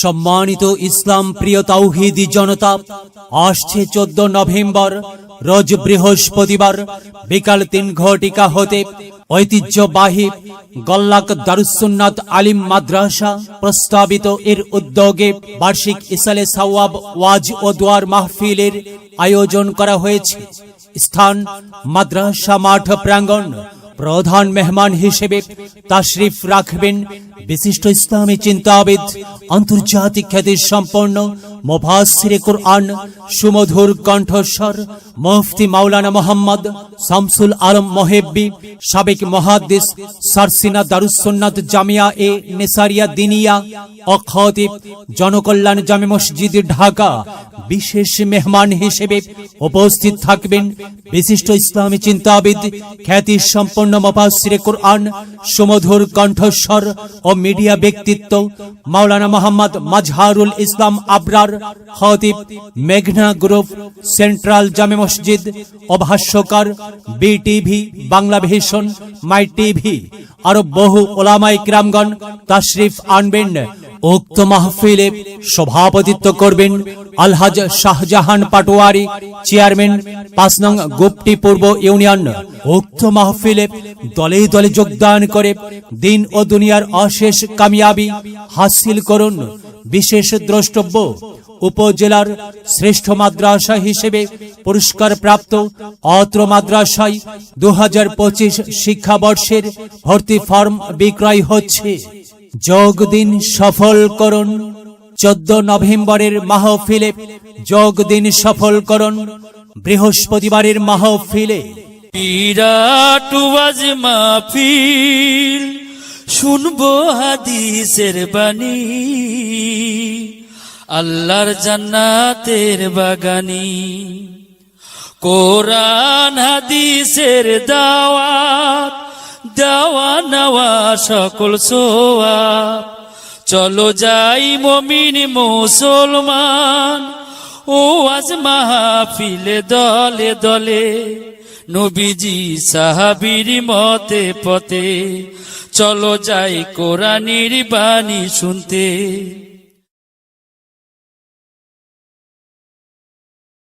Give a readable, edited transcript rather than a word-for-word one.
সম্মানিত ইসলাম প্রিয় তাওহীদি জনতা, আসছে 14 নভেম্বর রোজ বৃহস্পতিবার বিকাল 3 ঘটিকা হতে ঐতিহ্যবাহী গল্লাক দারুস সুন্নাত আলিম মাদ্রাসা প্রস্তাবিত এর উদ্যোগে বার্ষিক ইসালে সাওয়াব ওয়াজ ও দোয়ার মাহফিলের আয়োজন করা হয়েছে। স্থান মাদ্রাসা মাঠ প্রাঙ্গণ। প্রধান মেহমান হিসেবে তাশরিফ রাখবেন বিশিষ্ট ইসলামী চিন্তাবিদ, আন্তর্জাতিক খ্যাতি সম্পন্ন মুফাসসিরে কুরআন, সুমধুর কণ্ঠস্বর মুফতি মাওলানা মোহাম্মদ শামসুল আলম মোহেব্বি, সাবেক মুহাদ্দিস সারসিনা দারুস সুন্নাত জামিয়া এ নেসারিয়া দিনিয়া ও খতিব জনকল্যাণ জামে মসজিদ ঢাকা। বিশেষ মেহমান হিসেবে উপস্থিত থাকবেন বিশিষ্ট ইসলামী চিন্তাবিদ, খ্যাতি সম্পন্ন মুফাসসিরে কুরআন, সুমধুর কণ্ঠস্বর ও মিডিয়া ব্যক্তিত্ব মাওলানা মোহাম্মদ মাজহারুল ইসলাম আবরার, খতিব মেঘনা গ্রুপ, সেন্ট্রাল জামে মসজিদ ও ভাষ্যকার বিটিভি, বাংলা ভিশন, মাই টিভি আরো বহু ওলামায়ে কিরামগণ তাশরিফ আনবেন। উক্ত মাহফিলে সভাপতিত্ব করবেন আলহাজ শাহজাহান পাটোয়ারি, চেয়ারম্যান 5 নং গুপ্তি পূর্ব ইউনিয়ন। উক্ত মাহফিলে দলে দলে যোগদান করে দিন ও দুনিয়ার অশেষ কামিয়াবি হাসিল করুন। বিশেষ দ্রষ্টব্য উপজেলার শ্রেষ্ঠ মাদ্রাসা হিসেবে পুরস্কার প্রাপ্ত অত্র মাদ্রাসায় 2025 শিক্ষাবর্ষের ভর্তি ফর্ম বিক্রয় হচ্ছে। যোগ দিন, সফল করুন। 14 নভেম্বরের মাহফিলে যোগ দিন, সফল করুন। বৃহস্পতিবারের মাহফিলে বিরাট ওয়াজ মাহফিল, শুনবো হাদিসের বাণী, আল্লাহর জান্নাতের বাগানি। কোরআন হাদিসের দাওয়াত, দেওয়া নেওয়া সকল সোয়াব। চলো যাই মুমিন মুসলমান, ও আজ মাহফিলে দলে দলে, নবীজি সাহাবীর মতে পথে। চলো যাই কোরআনের বাণী শুনতে।